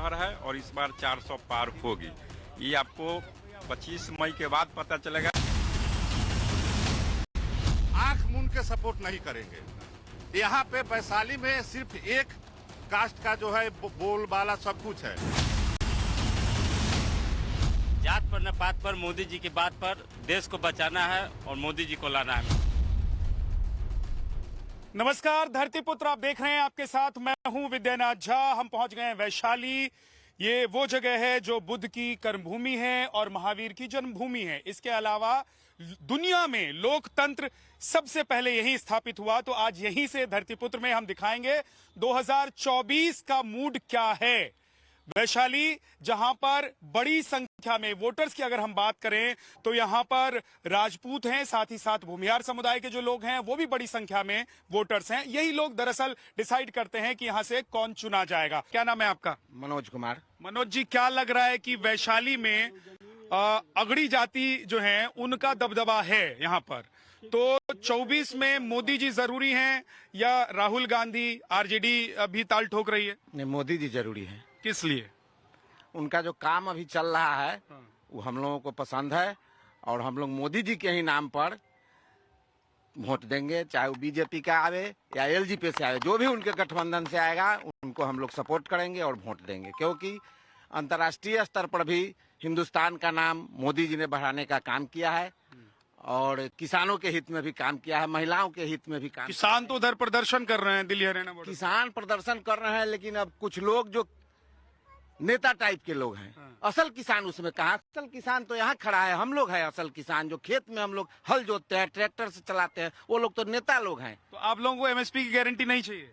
पार है और इस बार 400 पार होगी। ये आपको 25 मई के बाद पता चलेगा। आंख मूंद के सपोर्ट नहीं करेंगे। यहाँ पे वैशाली में सिर्फ एक कास्ट का जो है बोलबाला सब कुछ है। जात पर न पात पर मोदी जी की बात पर देश को बचाना है और मोदी जी को लाना है। नमस्कार, धरती पुत्र आप देख रहे हैं, आपके साथ मैं हूं विद्यानाथ झा। हम पहुंच गए हैं वैशाली। ये वो जगह है जो बुद्ध की कर्मभूमि है और महावीर की जन्मभूमि है। इसके अलावा दुनिया में लोकतंत्र सबसे पहले यहीं स्थापित हुआ। तो आज यहीं से धरती पुत्र में हम दिखाएंगे 2024 का मूड क्या है। वैशाली, जहां पर बड़ी संख्या में वोटर्स की अगर हम बात करें तो यहां पर राजपूत हैं, साथ ही साथ भूमिहार समुदाय के जो लोग हैं वो भी बड़ी संख्या में वोटर्स हैं। यही लोग दरअसल डिसाइड करते हैं कि यहां से कौन चुना जाएगा। क्या नाम है आपका? मनोज कुमार। मनोज जी, क्या लग रहा है कि वैशाली में अगड़ी जाति जो है उनका दबदबा है यहाँ पर, तो 24 में मोदी जी जरूरी हैं या राहुल गांधी आरजेडी अभी ताल ठोक रही है? नहीं, मोदी जी जरूरी है। किस लिए? उनका जो काम अभी चल रहा है वो हम लोगों को पसंद है और हम लोग मोदी जी के ही नाम पर वोट देंगे, चाहे वो बीजेपी का आवे या एलजेपी से आवे। जो भी उनके गठबंधन से आएगा उनको हम लोग सपोर्ट करेंगे और वोट देंगे, क्योंकि अंतर्राष्ट्रीय स्तर पर भी हिंदुस्तान का नाम मोदी जी ने बढ़ाने का काम किया है और किसानों के हित में भी काम किया है, महिलाओं के हित में भी काम। किसान तो उधर प्रदर्शन कर रहे हैं दिल्ली हरियाणा बॉर्डर। किसान प्रदर्शन कर रहे हैं, लेकिन अब कुछ लोग जो नेता टाइप के लोग हैं, असल किसान उसमें कहा। असल किसान तो यहाँ खड़ा है, हम लोग हैं असल किसान। जो खेत में हम लोग हल जोतते हैं, ट्रैक्टर से चलाते हैं, वो लोग तो नेता लोग हैं। तो आप लोगों को एमएसपी की गारंटी नहीं चाहिए?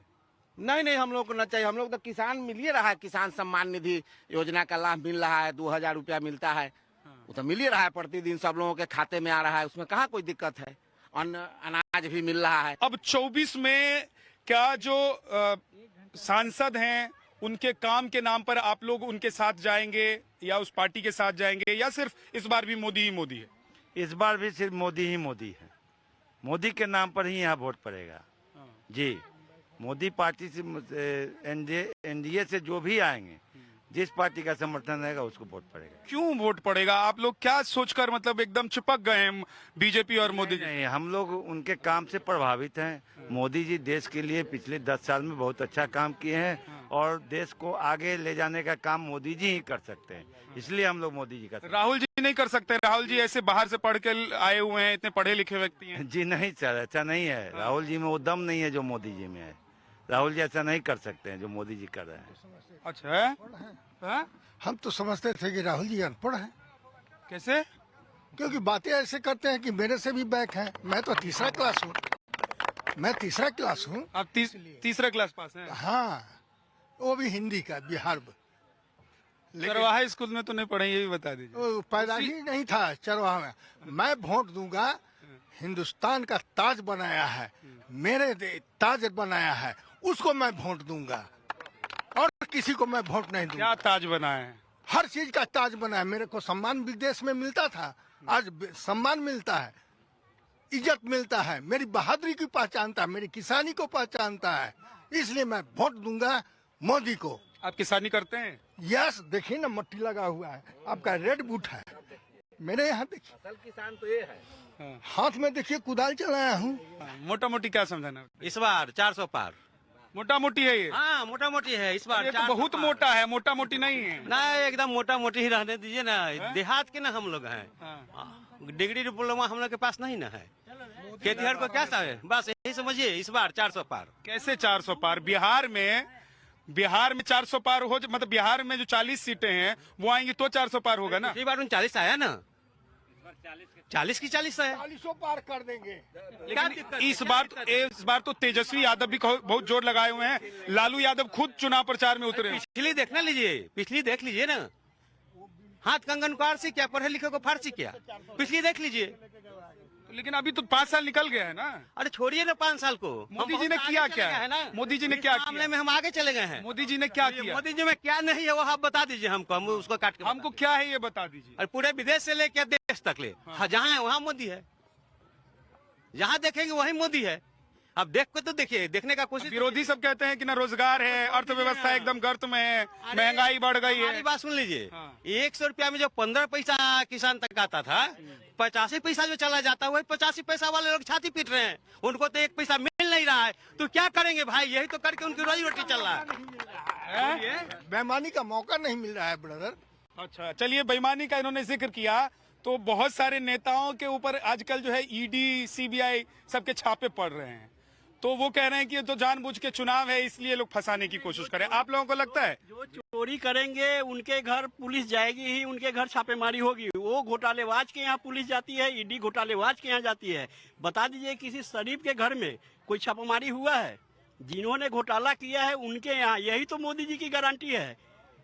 नहीं, हम लोग को न चाहिए। हम लोग तो किसान मिल ही रहा है, किसान सम्मान निधि योजना का लाभ मिल रहा है, 2000 रुपया मिलता है। वो तो मिल ही रहा है, प्रतिदिन सब लोगों के खाते में आ रहा है, उसमें कहाँ कोई दिक्कत है। अन्न अनाज भी मिल रहा है। अब 24 में क्या जो सांसद हैं उनके काम के नाम पर आप लोग उनके साथ जाएंगे या उस पार्टी के साथ जाएंगे, या सिर्फ इस बार भी मोदी ही मोदी है? इस बार भी सिर्फ मोदी ही मोदी है। मोदी के नाम पर ही यहाँ वोट पड़ेगा जी। मोदी पार्टी से एनडीए से जो भी आएंगे, जिस पार्टी का समर्थन रहेगा उसको वोट पड़ेगा। क्यों वोट पड़ेगा? आप लोग क्या सोचकर मतलब एकदम चिपक गए हैं बीजेपी और मोदी जी? नहीं, हम लोग उनके काम से प्रभावित हैं। मोदी जी देश के लिए पिछले 10 साल में बहुत अच्छा काम किए हैं और देश को आगे ले जाने का काम मोदी जी ही कर सकते हैं, इसलिए हम लोग मोदी जी का। राहुल जी नहीं कर सकते? राहुल जी ऐसे बाहर से पढ़ के आए हुए हैं, इतने पढ़े लिखे व्यक्ति हैं। जी नहीं सर, ऐसा नहीं है। राहुल जी में वो दम नहीं है जो मोदी जी में है। राहुल जी ऐसा नहीं कर सकते हैं जो मोदी जी कर रहे हैं। अच्छा है? हम तो समझते थे कि राहुल जी अनपढ़ हैं। कैसे? क्योंकि बातें ऐसे करते हैं कि मेरे से भी बैक हैं। मैं तो तीसरा क्लास हूँ। आप तीसरा क्लास पास हैं? हाँ, वो भी हिंदी का, बिहार में। चरवाहा स्कूल में तो नहीं पढ़े, ये भी बता दीजिए। वो पैदा ही नहीं था चरवाहा में। मैं वोट दूंगा, हिंदुस्तान का ताज बनाया है, मेरे ताज बनाया है, उसको मैं वोट दूंगा और किसी को मैं वोट नहीं दूंगा। क्या ताज बनाए हैं? हर चीज का ताज बना है। मेरे को सम्मान विदेश में मिलता था, आज सम्मान मिलता है, इज्जत मिलता है, मेरी बहादुरी की पहचानता है, मेरी किसानी को पहचानता है। इसलिए मैं वोट दूंगा मोदी को। आप किसानी करते हैं? यस, देखिए ना, मट्टी लगा हुआ है, आपका रेड बूट है। मेरे यहाँ देखिए, असल किसान तो ये है। हाथ में देखिए कुदाल चलाया हूँ। मोटा मोटी क्या समझाना? इस बार 400 पार। मोटा मोटी है ये? हाँ, मोटा मोटी है इस बार। ये तो बहुत मोटा है, मोटा मोटी नहीं है ना, एकदम मोटा मोटी ही रहने दीजिए ना। देहात के ना हम लोग हैं। डिग्री डिप्लोमा हम लोग के पास नहीं ना है। खेतीहर को क्या है, बस यही समझिए। इस बार 400 पार। कैसे 400 पार? बिहार में 400 पार हो, मतलब बिहार में जो 40 सीटें हैं वो आएंगी तो 400 पार होगा ना। इस बार 39 आया ना, 40 की 40 है। 40 पार कर देंगे। लेकिन इस बार तो तेजस्वी यादव भी बहुत जोर लगाए हुए हैं। लालू यादव खुद चुनाव प्रचार में उतरे। पिछली देखना लीजिए, पिछली देख लीजिए ना। हाथ कंगन को आरसी क्या, पढ़े लिखे को फारसी क्या, पिछली देख लीजिए। लेकिन अभी तो 5 साल निकल गया है ना। अरे छोड़िए ना 5 साल को। मोदी जी ने किया क्या है ना? मोदी जी ने क्या किया? मामले में हम आगे चले गए हैं। मोदी जी ने क्या किया? मोदी जी में क्या नहीं है वो आप बता दीजिए हमको, हम उसको काट के हमको क्या है ये बता दीजिए। और पूरे विदेश से लेकर देश तक ले, जहाँ है वहाँ मोदी है, जहाँ देखेंगे वही मोदी है। अब देख के तो देखिए, देखने का कोशिश। विरोधी सब कहते हैं कि ना रोजगार है, अर्थव्यवस्था एकदम गर्त में है, महंगाई बढ़ गई है। हमारी बात सुन लीजिए, हाँ। 100 रुपया में जो 15 पैसा किसान तक आता था, 85 पैसा जो चला जाता हुआ, 85 पैसा वाले लोग छाती पीट रहे हैं, उनको तो 1 पैसा मिल नहीं रहा है। तो क्या करेंगे भाई, यही तो करके उनकी रोजी रोटी चल रहा है। बेईमानी का मौका नहीं मिल रहा है ब्रदर। अच्छा, चलिए, बेईमानी का इन्होंने जिक्र किया तो बहुत सारे नेताओं के ऊपर आजकल जो है ईडी, सीबीआई सबके छापे पड़ रहे हैं, तो वो कह रहे हैं कि ये तो जानबूझ के चुनाव है इसलिए लोग फंसाने की कोशिश करें। आप लोगों को लगता है? जो चोरी करेंगे उनके घर पुलिस जाएगी ही, उनके घर छापेमारी होगी। वो घोटालेबाज के यहाँ पुलिस जाती है, ईडी घोटालेबाज के यहाँ जाती है। बता दीजिए किसी शरीफ के घर में कोई छापेमारी हुआ है? जिन्होंने घोटाला किया है उनके यहाँ। यही तो मोदी जी की गारंटी है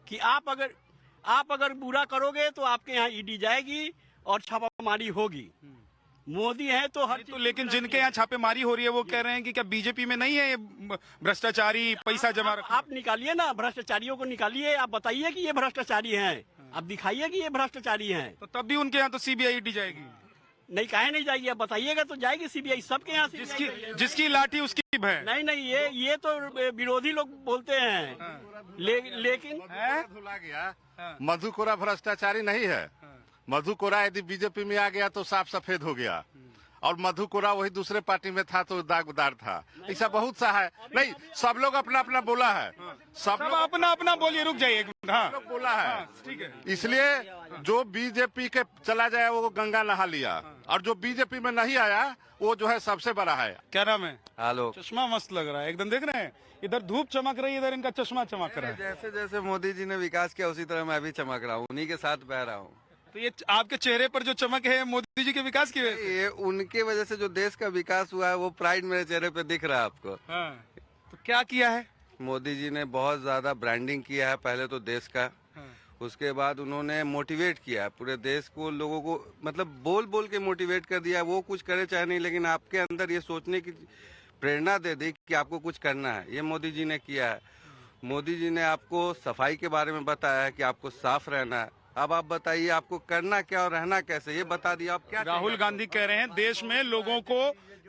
कि आप अगर बुरा करोगे तो आपके यहाँ ईडी जाएगी और छापामारी होगी। मोदी है तो हर तो लेकिन जिनके यहाँ छापेमारी हो रही है वो कह रहे हैं कि क्या बीजेपी में नहीं है ये भ्रष्टाचारी, पैसा जमा रखा? आप निकालिए ना, भ्रष्टाचारियों को निकालिए। आप बताइए कि ये भ्रष्टाचारी हैं, आप दिखाइए कि ये भ्रष्टाचारी हैं। तो तब भी उनके यहाँ तो सीबीआई, ईडी जाएगी। नहीं, काहे नहीं जाएगी? आप बताइएगा तो जाएगी सीबीआई, सबके यहाँ जिसकी लाठी उसकी भैंस। नहीं, ये तो विरोधी लोग बोलते हैं। लेकिन धुला गया। मधु कोरा भ्रष्टाचारी नहीं है। मधु कोरा यदि बीजेपी में आ गया तो साफ सफेद हो गया, और मधु कोरा वही दूसरे पार्टी में था तो दागदार था। ऐसा बहुत सा है। नहीं, सब लोग अपना अपना बोला है, सब लोग अपना अपना बोलिए। रुक जाइए, हाँ, लोग बोला है। ठीक है। इसलिए जो बीजेपी के चला जाए वो गंगा नहा लिया, और जो बीजेपी में नहीं आया वो जो है सबसे बड़ा है। क्या नाम है? हेलो। चश्मा मस्त लग रहा है एकदम, देख रहे हैं? इधर धूप चमक रही है, इधर इनका चश्मा चमक रहा है। जैसे जैसे मोदी जी ने विकास किया उसी तरह मैं भी चमक रहा हूँ, उन्हीं के साथ बह रहा हूँ। तो ये आपके चेहरे पर जो चमक है मोदी जी के विकास की वजह से? ये उनके वजह से जो देश का विकास हुआ है वो प्राइड मेरे चेहरे पे दिख रहा है आपको। हाँ। तो क्या किया है? मोदी जी ने बहुत ज्यादा ब्रांडिंग किया है, पहले तो देश का। उसके बाद उन्होंने मोटिवेट किया है पूरे देश को, लोगों को मतलब बोल बोल के मोटिवेट कर दिया। वो कुछ करे चाहे नहीं, लेकिन आपके अंदर ये सोचने की प्रेरणा दे दी कि आपको कुछ करना है। ये मोदी जी ने किया है। मोदी जी ने आपको सफाई के बारे में बताया है कि आपको साफ रहना है। अब आप बताइए आपको करना क्या और रहना कैसे, ये बता दिया। आप क्या? राहुल गांधी कह रहे हैं देश में लोगों को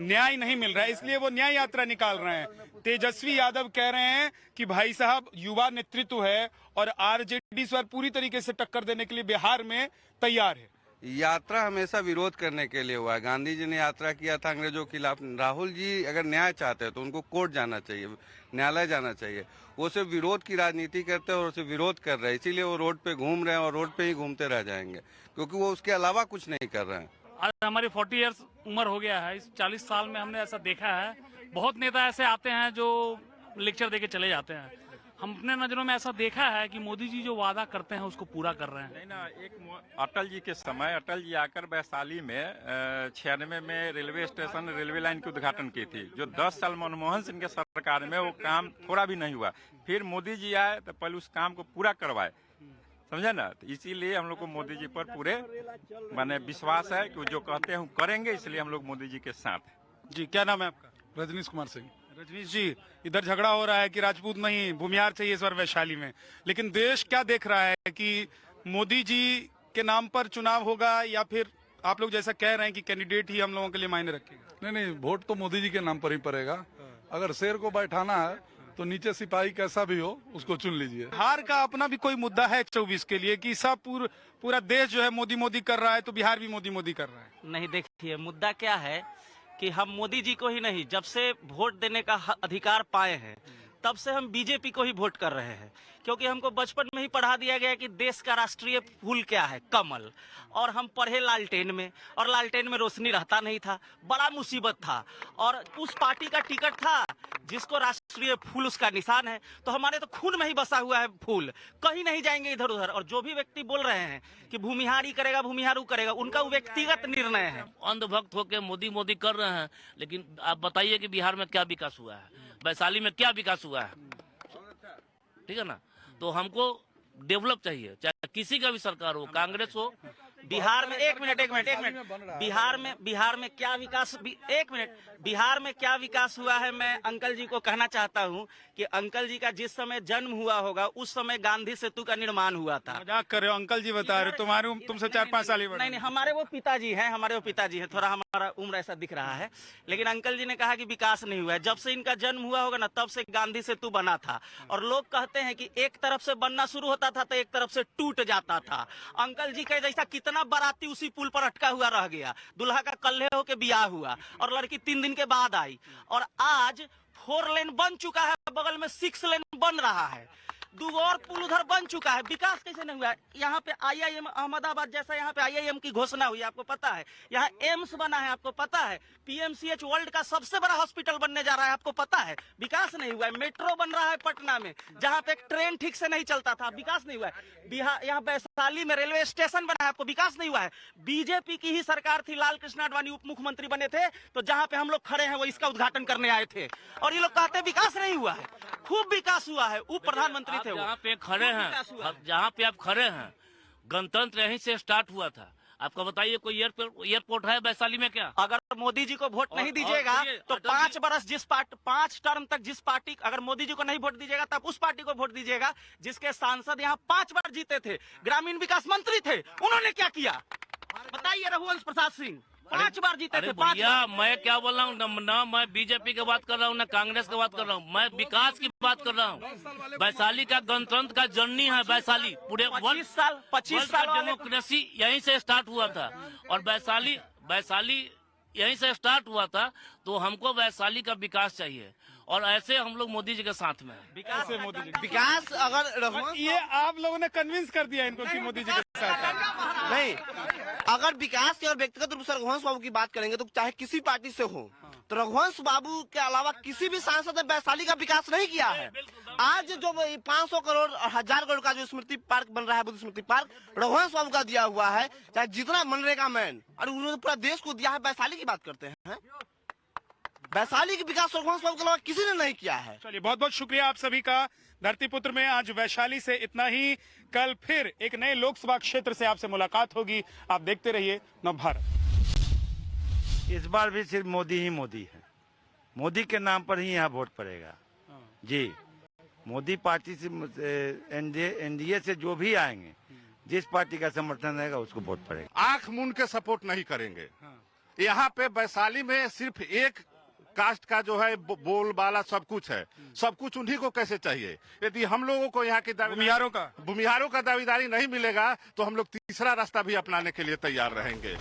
न्याय नहीं मिल रहा है, इसलिए वो न्याय यात्रा निकाल रहे हैं। तेजस्वी यादव कह रहे हैं कि भाई साहब युवा नेतृत्व है और आरजेडी इस बार पूरी तरीके से टक्कर देने के लिए बिहार में तैयार है। यात्रा हमेशा विरोध करने के लिए हुआ है। गांधी जी ने यात्रा किया था अंग्रेजों के खिलाफ। राहुल जी अगर न्याय चाहते हैं तो उनको कोर्ट जाना चाहिए, न्यायालय जाना चाहिए। वो सिर्फ विरोध की राजनीति करते हैं और उसे विरोध कर रहे हैं, इसीलिए वो रोड पे घूम रहे हैं और रोड पे ही घूमते रह जाएंगे, क्योंकि वो उसके अलावा कुछ नहीं कर रहे हैं। आज हमारी 40 इयर्स उम्र हो गया है। इस 40 साल में हमने ऐसा देखा है, बहुत नेता ऐसे आते हैं जो लेक्चर देके चले जाते हैं। हम अपने नजरों में ऐसा देखा है कि मोदी जी जो वादा करते हैं उसको पूरा कर रहे हैं। नहीं ना, अटल जी के समय अटल जी आकर वैशाली में 96 में रेलवे स्टेशन, रेलवे लाइन की उद्घाटन की थी, जो 10 साल मनमोहन सिंह के सरकार में वो काम थोड़ा भी नहीं हुआ। फिर मोदी जी आए तो पहले उस काम को पूरा करवाए, समझे ना। तो इसीलिए हम लोग को मोदी जी पर पूरे माने विश्वास है कि जो कहते हैं वो करेंगे, इसलिए हम लोग मोदी जी के साथ हैं। जी, क्या नाम है आपका? रजनीश कुमार सिंह। रजनीश जी, इधर झगड़ा हो रहा है कि राजपूत नहीं भूमिहार चाहिए इस बार वैशाली में, लेकिन देश क्या देख रहा है कि मोदी जी के नाम पर चुनाव होगा या फिर आप लोग जैसा कह रहे हैं कि कैंडिडेट ही हम लोगों के लिए मायने रखेगा? नहीं, वोट तो मोदी जी के नाम पर ही पड़ेगा। अगर शेर को बैठाना है तो नीचे सिपाही कैसा भी हो उसको चुन लीजिए। बिहार का अपना भी कोई मुद्दा है 24 के लिए कि सब पूरा देश जो है मोदी मोदी कर रहा है, तो बिहार भी मोदी मोदी कर रहा है? नहीं, देखिए मुद्दा क्या है कि हम मोदी जी को ही नहीं, जब से वोट देने का अधिकार पाए हैं तब से हम बीजेपी को ही वोट कर रहे हैं, क्योंकि हमको बचपन में ही पढ़ा दिया गया कि देश का राष्ट्रीय फूल क्या है, कमल। और हम पढ़े लालटेन में, और लालटेन में रोशनी रहता नहीं था, बड़ा मुसीबत था। और उस पार्टी का टिकट था जिसको राष्ट्रीय फूल उसका निशान है, तो हमारे तो खून में ही बसा हुआ है फूल, कहीं नहीं जाएंगे इधर उधर। और जो भी व्यक्ति बोल रहे हैं कि भूमिहारी करेगा, भूमिहारू करेगा, उनका व्यक्तिगत निर्णय है। अंधभक्त होकर मोदी मोदी कर रहे हैं, लेकिन आप बताइए कि बिहार में क्या विकास हुआ है, वैशाली में क्या विकास हुआ है? ठीक है ना। तो हमको डेवलप चाहिए, चाहे किसी का भी सरकार हो, कांग्रेस हो बिहार में एक मिनट बिहार में क्या विकास एक मिनट बिहार में क्या विकास हुआ है, मैं अंकल जी को कहना चाहता हूं कि अंकल जी का जिस समय जन्म हुआ होगा उस समय गांधी सेतु का निर्माण हुआ था। मजाक कर रहे हो, अंकल जी बता रहे हो, तुमसे 4-5 साल ही बड़े। नहीं, हमारे वो पिताजी हैं, थोड़ा हमारा उम्र ऐसा दिख रहा है, लेकिन अंकल जी ने कहा कि विकास नहीं हुआ है। जब से इनका जन्म हुआ होगा ना तब से गांधी सेतु बना था, और लोग कहते हैं कि एक तरफ से बनना शुरू होता था तो एक तरफ से टूट जाता था। अंकल जी का जैसा कितना बाराती उसी पुल पर अटका हुआ रह गया, दूल्हा का कल्हे होके ब्याह हुआ और लड़की 3 दिन के बाद आई, और आज 4 लेन बन चुका है, बगल में 6 लेन बन रहा है, 2 और पुल उधर बन चुका है। विकास कैसे नहीं हुआ है? यहाँ पे IIM अहमदाबाद जैसा यहाँ पे IIM की घोषणा हुई, आपको पता है। यहाँ एम्स बना है, आपको पता है। PMCH वर्ल्ड का सबसे बड़ा हॉस्पिटल बनने जा रहा है, आपको पता है। विकास नहीं हुआ है। मेट्रो बन रहा है पटना में, जहाँ पे ट्रेन ठीक से नहीं चलता था, विकास नहीं हुआ है। बिहार यहाँ वैशाली में रेलवे स्टेशन बना है, आपको विकास नहीं हुआ है। बीजेपी की ही सरकार थी, लाल कृष्ण आडवाणी उप मुख्यमंत्री बने थे, तो जहाँ पे हम लोग खड़े हैं वो इसका उद्घाटन करने आए थे, और ये लोग कहते हैं विकास नहीं हुआ है। खूब विकास हुआ है, उप प्रधानमंत्री थे वो। जहाँ पे खड़े हैं, जहाँ पे आप खड़े हैं, गणतंत्र यहीं से स्टार्ट हुआ था। आपको बताइए कोई एयरपोर्ट है वैशाली में क्या? अगर मोदी जी को वोट नहीं दीजिएगा तो 5 बरस 5 टर्म तक जिस पार्टी, अगर मोदी जी को नहीं वोट दीजिएगा तब उस पार्टी को वोट दीजिएगा जिसके सांसद यहाँ 5 बार जीते थे, ग्रामीण विकास मंत्री थे। उन्होंने क्या किया बताइए? रघुवंश प्रसाद सिंह 5 बार जीते थे। भैया मैं क्या बोल रहा हूँ ना, मैं बीजेपी की बात कर रहा हूँ ना कांग्रेस की बात कर रहा हूँ, मैं विकास की बात कर रहा हूँ। वैशाली का गणतंत्र का जर्नी है, वैशाली पूरे 25 साल डेमोक्रेसी यहीं से स्टार्ट हुआ था, और वैशाली यहीं से स्टार्ट हुआ था, तो हमको वैशाली का विकास चाहिए, और ऐसे हम लोग मोदी जी के साथ में हैं। विकास अगर ये आप लोगों ने कन्विंस कर दिया इनको कि मोदी जी के साथ हैं। नहीं, अगर विकास की और व्यक्तिगत रूप से रघुवंश बाबू की बात करेंगे तो चाहे किसी पार्टी से हो, तो रघुवंश बाबू के अलावा किसी भी सांसद ने वैशाली का विकास नहीं किया है। आज जो 500 करोड़ और 1000 करोड़ का जो स्मृति पार्क बन रहा है, बुद्ध स्मृति पार्क, रघुवंश बाबू का दिया हुआ है। चाहे जितना मनरेगा मैन, और उन्होंने पूरा देश को दिया है। वैशाली की बात करते हैं, वैशाली के विकास रघुवंश बाबू के अलावा किसी ने नहीं किया है। चलिए, बहुत बहुत शुक्रिया आप सभी का। धरतीपुत्र में आज वैशाली से इतना ही। कल फिर एक नए लोकसभा क्षेत्र से आपसे मुलाकात होगी। आप देखते रहिए नवभारत। इस बार भी सिर्फ मोदी ही मोदी है। मोदी के नाम पर ही यहाँ वोट पड़ेगा जी। मोदी पार्टी से एनडीए से जो भी आएंगे, जिस पार्टी का समर्थन रहेगा उसको वोट पड़ेगा। आंख मूंद के सपोर्ट नहीं करेंगे। यहाँ पे वैशाली में सिर्फ एक कास्ट का जो है बोलबाला सब कुछ है, सब कुछ उन्हीं को कैसे चाहिए। यदि हम लोगों को यहाँ की भूमिहारों का दावेदारी नहीं मिलेगा तो हम लोग तीसरा रास्ता भी अपनाने के लिए तैयार रहेंगे।